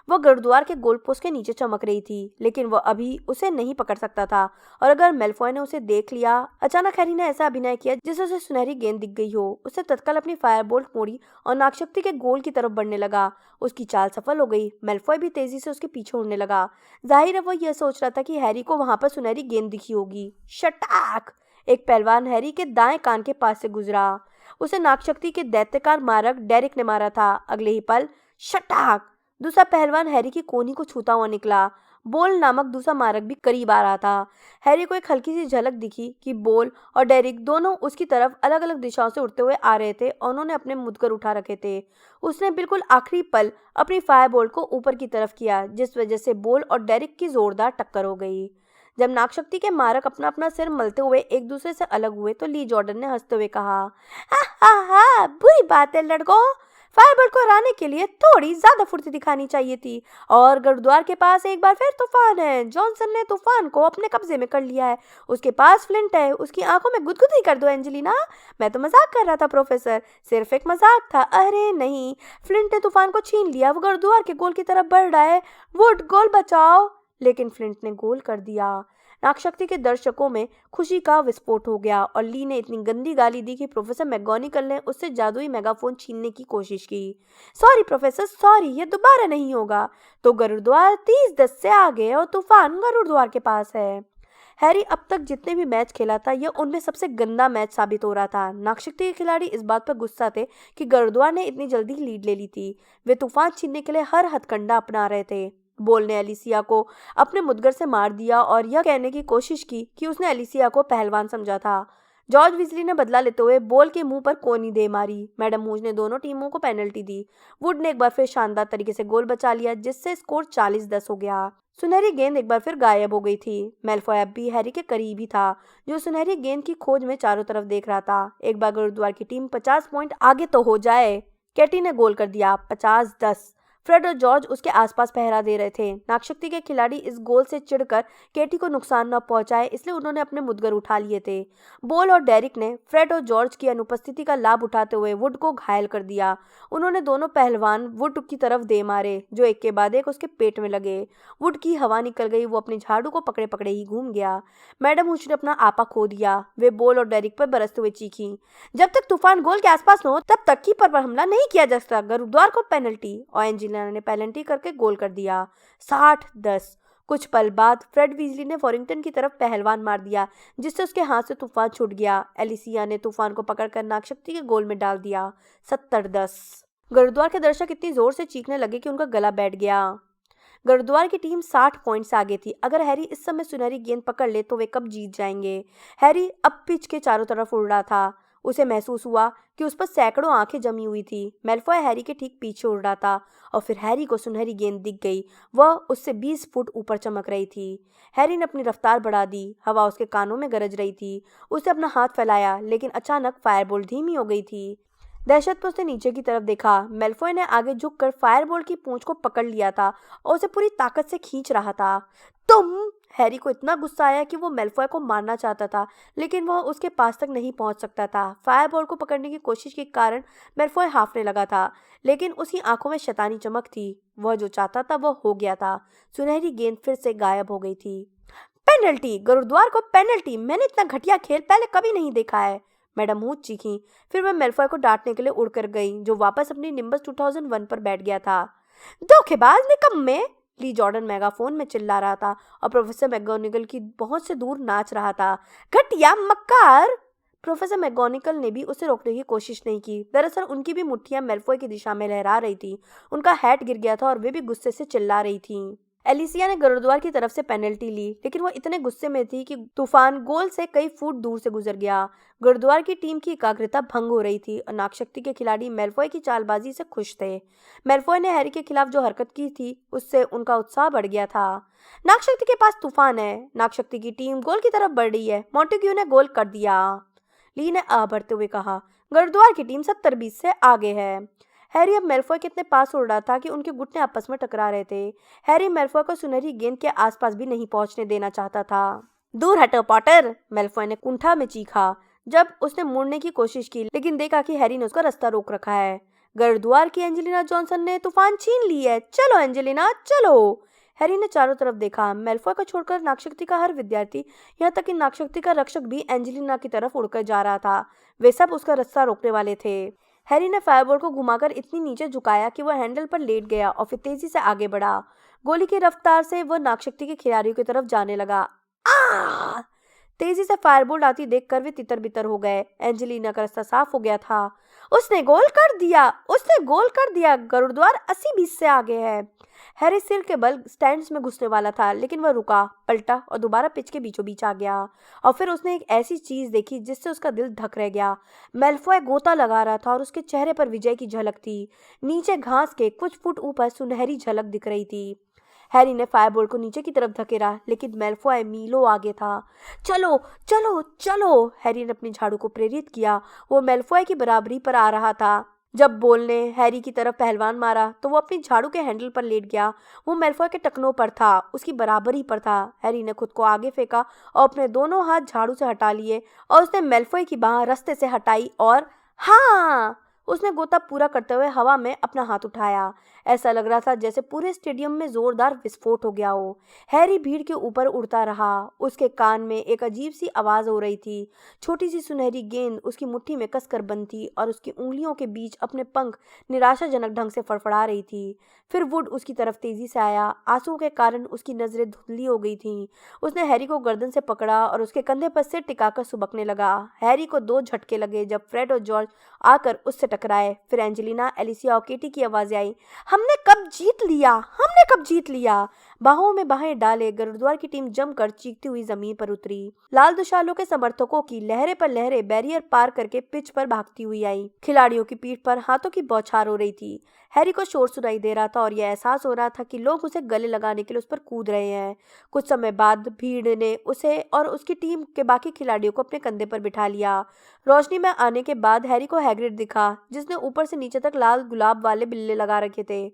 S1: वह गुरुद्वार के गोल पोस्ट के नीचे चमक रही थी, लेकिन वह अभी उसे नहीं पकड़ सकता था। और अगर मेलफॉय ने उसे देख लिया। अचानक हैरी ने ऐसा अभिनय किया जिससे उसे सुनहरी गेंद दिख गई हो। उसे तत्काल अपनी फायरबोल्ट मोड़ी और नागशक्ति के गोल की तरफ बढ़ने लगा। उसकी चाल सफल हो गई। मेलफॉय भी तेजी से उसके पीछे उड़ने लगा। जाहिर है वह यह सोच रहा था कि हैरी को वहां पर सुनहरी गेंद दिखी होगी। शटाक! एक पहलवान हैरी के दाएं कान के पास से गुजरा। उसे नागशक्ति के दैत्यकार मारक डेरिक ने मारा था। अगले ही पल शटाक! दूसरा पहलवान हैरी की कोहनी को छूता हुआ निकला। बोल नामक दूसरा मारक भी करीब आ रहा था। हैरी को एक हल्की सी झलक दिखी कि बोल और डेरिक दोनों उसकी तरफ अलग अलग दिशाओं से उड़ते हुए आ रहे थे और उन्होंने अपने मुद्गर उठा रखे थे। उसने बिल्कुल आखिरी पल अपनी फायरबोल्ट को ऊपर की तरफ किया, जिस वजह से बोल और डेरिक की जोरदार टक्कर हो गई। जब नागशक्ति के मारक अपना अपना सिर मलते हुए एक दूसरे से अलग हुए तो ली जॉर्डन ने हंसते हुए कहा, हा, बुरी बात है लड़कों, फायरबोल्ट को हराने के लिए थोड़ी ज्यादा फुर्ती दिखानी चाहिए थी। और गुरुद्वार के पास एक बार फिर तूफान है। जॉनसन ने तूफान को अपने कब्जे में कर लिया है। उसके पास फ्लिंट है। उसकी आंखों में गुदगुदी कर दो एंजेलिना। मैं तो मजाक कर रहा था प्रोफेसर, सिर्फ एक मजाक था। अरे नहीं, फ्लिंट ने तूफान को छीन लिया। वो गुरुद्वार के गोल की तरफ बढ़ रहा है। वुड, गोल बचाओ। लेकिन फ्लिंट ने गोल कर दिया। नागशक्ति के दर्शकों में खुशी का विस्फोट हो गया और ली ने इतनी गंदी गाली दी कि प्रोफेसर मैगोनिकल ने उससे जादुई मेगाफोन छीनने की कोशिश की। सॉरी प्रोफेसर, सॉरी, ये दोबारा नहीं होगा। तो गुरुद्वार 30-10 से आगे और तूफान गुरुद्वार के पास है। हैरी अब तक जितने भी मैच खेला था यह उनमें सबसे गंदा मैच साबित हो रहा था। नागशक्ति के खिलाड़ी इस बात पर गुस्सा थे कि गुरुद्वार ने इतनी जल्दी लीड ले ली थी। वे तूफान छीनने के लिए हर हथकंडा अपना रहे थे। बोल ने एलिसिया को अपने मुद्गर से मार दिया और यह कहने की कोशिश की कि उसने एलिसिया को पहलवान समझा था। जॉर्ज विजली ने बदला लेते हुए बोल के मुंह पर कोनी दे मारी। मैडम हूज ने दोनों टीमों को पेनल्टी दी। वुड ने एक बार फिर शानदार तरीके से गोल बचा लिया, जिससे स्कोर 40-10 हो गया। सुनहरी गेंद एक बार फिर गायब हो गई थी। मेलफॉय अब भी हैरी के करीब ही था, जो सुनहरी गेंद की खोज में चारों तरफ देख रहा था। एक बार गुरुद्वार की टीम 50 पॉइंट आगे तो हो जाए। केटी ने गोल कर दिया। 50-10। फ्रेड और जॉर्ज उसके आसपास पहरा दे रहे थे। नागशक्ति के खिलाड़ी इस गोल से चिढ़कर केटी को नुकसान न पहुंचाए, इसलिए उन्होंने अपने मुद्गर उठा लिए थे। बोल और डेरिक ने फ्रेड और जॉर्ज की अनुपस्थिति का लाभ उठाते हुए वुड को घायल कर दिया। उन्होंने दोनों पहलवान वुड की तरफ दे मारे, जो एक के बाद एक उसके पेट में लगे। वुड की हवा निकल गई, वो अपने झाड़ू को पकड़े पकड़े ही घूम गया। मैडम हुच ने अपना आपा खो दिया। वे बोल और डेरिक पर बरसते हुए चीखी, जब तक तूफान गोल के आसपास न हो तब तक कीपर पर हमला नहीं किया जा सकता। गुरुद्वार को पेनल्टी, और एंजेलिना ने पेनल्टी करके गोल कर दिया। 60-10। कुछ पल बाद फ्रेड वीजली ने फॉरिंगटन की तरफ पहलवान मार दिया, जिससे उसके हाथ से तूफान छूट गया। एलिसिया ने तूफान को पकड़कर नागशक्ति के गोल में डाल दिया। 70-10। गुरुद्वार के दर्शक इतनी जोर से चीखने लगे कि उनका गला बैठ गया। गुरुद्वार की टीम 60 पॉइंट से आगे थी। अगर हैरी इस समय सुनहरी गेंद पकड़ ले तो वे कब जीत जाएंगे। हैरी अब पिच के चारों तरफ उड़ रहा था। उसे महसूस हुआ कि उस पर सैकड़ों आंखें जमी हुई थी। मैल्फॉय हैरी के ठीक पीछे उड़ रहा था और फिर हैरी को सुनहरी गेंद दिख गई। वह उससे 20 फुट ऊपर चमक रही थी। हैरी ने अपनी रफ्तार बढ़ा दी। हवा उसके कानों में गरज रही थी। उसने अपना हाथ फैलाया, लेकिन अचानक फायरबोल्ट धीमी हो गई थी। दहशत में उसने नीचे की तरफ देखा। मेल्फॉय ने आगे झुककर फायरबोल्ट की पूंछ को पकड़ लिया था और उसे पूरी ताकत से खींच रहा था। तुम! हैरी को इतना गुस्सा आया कि वो मेल्फॉय को मारना चाहता था, लेकिन वह उसके पास तक नहीं पहुंच सकता था। फायरबोल्ट को पकड़ने की कोशिश के कारण मेल्फॉय हाफने लगा था, लेकिन उसकी आंखों में शैतानी चमक थी। वह जो चाहता था वह हो गया था। सुनहरी गेंद फिर से गायब हो गई थी। पेनल्टी! गुरुद्वार को पेनल्टी! मैंने इतना घटिया खेल पहले कभी नहीं देखा है, मैडम हूच चीखी। फिर वह मेल्फॉय को डांटने के लिए उड़कर गई, जो वापस अपनी निम्बस 2001 पर बैठ गया था। धोखेबाज निकम्मे! ली जॉर्डन मेगाफोन में चिल्ला रहा था और प्रोफेसर मैगोनिगल की बहुत से दूर नाच रहा था। घटिया मक्कार! प्रोफेसर मैगोनिगल ने भी उसे रोकने की कोशिश नहीं की। दरअसल उनकी भी मुट्ठियां मेल्फॉय की दिशा में लहरा रही थी। उनका हैट गिर गया था और वे भी गुस्से से चिल्ला रही थी। एलिसिया ने गुरुद्वार की तरफ से पेनल्टी ली, लेकिन वो इतने गुस्से में थी कि तूफान गोल से कई फुट दूर से गुजर गया। गुरुद्वार की टीम की एकाग्रता भंग हो रही थी और नागशक्ति के खिलाड़ी मेल्फॉय की चालबाजी से खुश थे। मेल्फॉय ने हैरी के खिलाफ जो हरकत की थी, उससे उनका उत्साह बढ़ गया था। नागशक्ति के पास तूफान है। नागशक्ति की टीम गोल की तरफ बढ़ रही है। मॉन्टेग्यू ने गोल कर दिया, ली ने बढ़ते हुए कहा। गुरुद्वार की टीम 70-20 से आगे है। हैरी अब मेल्फॉय के इतने पास उड़ रहा था कि उनके घुटने आपस में टकरा रहे थे। हैरी मेल्फॉय को सुनहरी गेंद के आसपास भी नहीं पहुंचने देना चाहता था। दूर हटो पॉटर! मेल्फॉय ने कुंठा में चीखा जब उसने मुड़ने की कोशिश की, लेकिन देखा कि हैरी ने उसका रास्ता रोक रखा है। गुरुद्वार की एंजेलिना जॉनसन ने तूफान छीन ली है। चलो एंजेलिना, चलो! हैरी ने चारों तरफ देखा। मेल्फॉय को छोड़कर नागशक्ति का हर विद्यार्थी, यहाँ तक कि नागशक्ति का रक्षक भी एंजेलिना की तरफ उड़कर जा रहा था। वे सब उसका रास्ता रोकने वाले थे। हैरी ने फायरबोल्ट को घुमाकर इतनी नीचे झुकाया कि वह हैंडल पर लेट गया और फिर तेजी से आगे बढ़ा। गोली की रफ्तार से वह नागशक्ति के खिलाड़ियों की तरफ जाने लगा। आ! तेजी से फायरबोल्ट आती देखकर वे तितर बितर हो गए। एंजेलिना का रास्ता साफ हो गया था। उसने गोल कर दिया! उसने गोल कर दिया! गुरुद्वार 80-20 से आगे है। हैरी सिर के बल स्टैंड्स में घुसने वाला था, लेकिन वह रुका, पलटा और दोबारा पिच के बीचों बीच आ गया। और फिर उसने एक ऐसी चीज देखी जिससे उसका दिल धक रह गया। मेल्फॉय गोता लगा रहा था और उसके चेहरे पर विजय की झलक थी। नीचे घास के कुछ फुट ऊपर सुनहरी झलक दिख रही थी। हैरी ने फायरबोल्ट को नीचे की तरफ धकेला, लेकिन मेल्फॉय मीलों आगे था। चलो चलो चलो! हैरी ने अपनी झाड़ू को प्रेरित किया। वो मेल्फॉय की बराबरी पर आ रहा था। जब बोल ने हैरी की तरफ पहलवान मारा तो वो अपनी झाड़ू के हैंडल पर लेट गया। वो मेल्फॉय के टखनों पर था, उसकी बराबरी पर था। हैरी ने खुद को आगे फेंका और अपने दोनों हाथ झाड़ू से हटा लिए और उसने मेल्फॉय की बांह रास्ते से हटाई और हाँ! उसने गोता पूरा करते हुए हवा में अपना हाथ उठाया। ऐसा लग रहा था जैसे पूरे स्टेडियम में जोरदार विस्फोट हो गया हो। हैरी भीड़ के ऊपर उड़ता रहा। उसके कान में एक अजीब सी आवाज हो रही थी। छोटी सी सुनहरी गेंद उसकी मुट्ठी में कसकर बंद थी और उसकी उंगलियों के बीच अपने पंख निराशाजनक ढंग से फड़फड़ा रही थी। फिर वुड उसकी तरफ तेजी से आया। आंसुओं के कारण उसकी नजरें धुंधली हो गई थीं। उसने हैरी को गर्दन से पकड़ा और उसके कंधे पर सिर टिकाकर सुबकने लगा। हैरी को 2 झटके लगे जब फ्रेड और जॉर्ज आकर उससे टकराए। फिर एंजेलिना, एलिसिया और केटी की आवाजें आई। हमने कब जीत लिया! हमने कब जीत लिया! बाहों में बाहें डाले गुरुद्वार की टीम जमकर चीखती हुई जमीन पर उतरी। लाल दुशालों के समर्थकों की लहरें पर लहरें बैरियर पार करके पिच पर भागती हुई आई। खिलाड़ियों की पीठ पर हाथों की बौछार हो रही थी। हैरी को शोर सुनाई दे रहा था और यह एहसास हो रहा था कि लोग उसे गले लगाने के लिए उस पर कूद रहे हैं। कुछ समय बाद भीड़ ने उसे और उसकी टीम के बाकी खिलाड़ियों को अपने कंधे पर बिठा लिया। रोशनी में आने के बाद हैरी को हैग्रिड दिखा, जिसने ऊपर से नीचे तक लाल गुलाब वाले बिल्ले लगा रखे थे।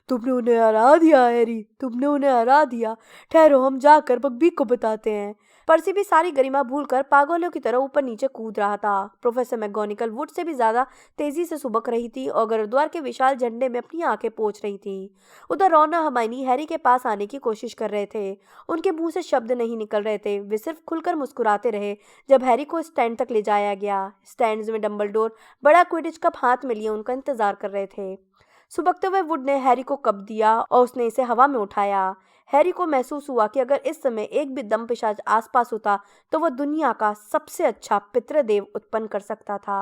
S1: तुमने उन्हें हरा दिया हैरी, तुमने उन्हें हरा दिया। ठहरो, हम जाकर बग्बी को बताते हैं। पर्सी भी सारी गरिमा भूलकर पागलों की तरह ऊपर नीचे कूद रहा था। प्रोफेसर मैगोनिकल वुड से भी ज्यादा तेजी से सुबक रही थी और गुरुद्वार के विशाल झंडे में अपनी आंखें पोंछ रही थी। उधर रॉन और हर्माइनी हैरी के पास आने की कोशिश कर रहे थे। उनके मुंह से शब्द नहीं निकल रहे थे, वे सिर्फ खुलकर मुस्कुराते रहे जब हैरी को स्टैंड तक ले जाया गया। स्टैंड में डंबलडोर बड़ा क्विडिच कप हाथ में लिए उनका इंतजार कर रहे थे। सुबकते हुए वुड ने हैरी को कप दिया और उसने इसे हवा में उठाया। हैरी को महसूस हुआ कि अगर इस समय एक भी दम पिशाच आसपास होता तो वह दुनिया का सबसे अच्छा पितृदेव उत्पन्न कर सकता था।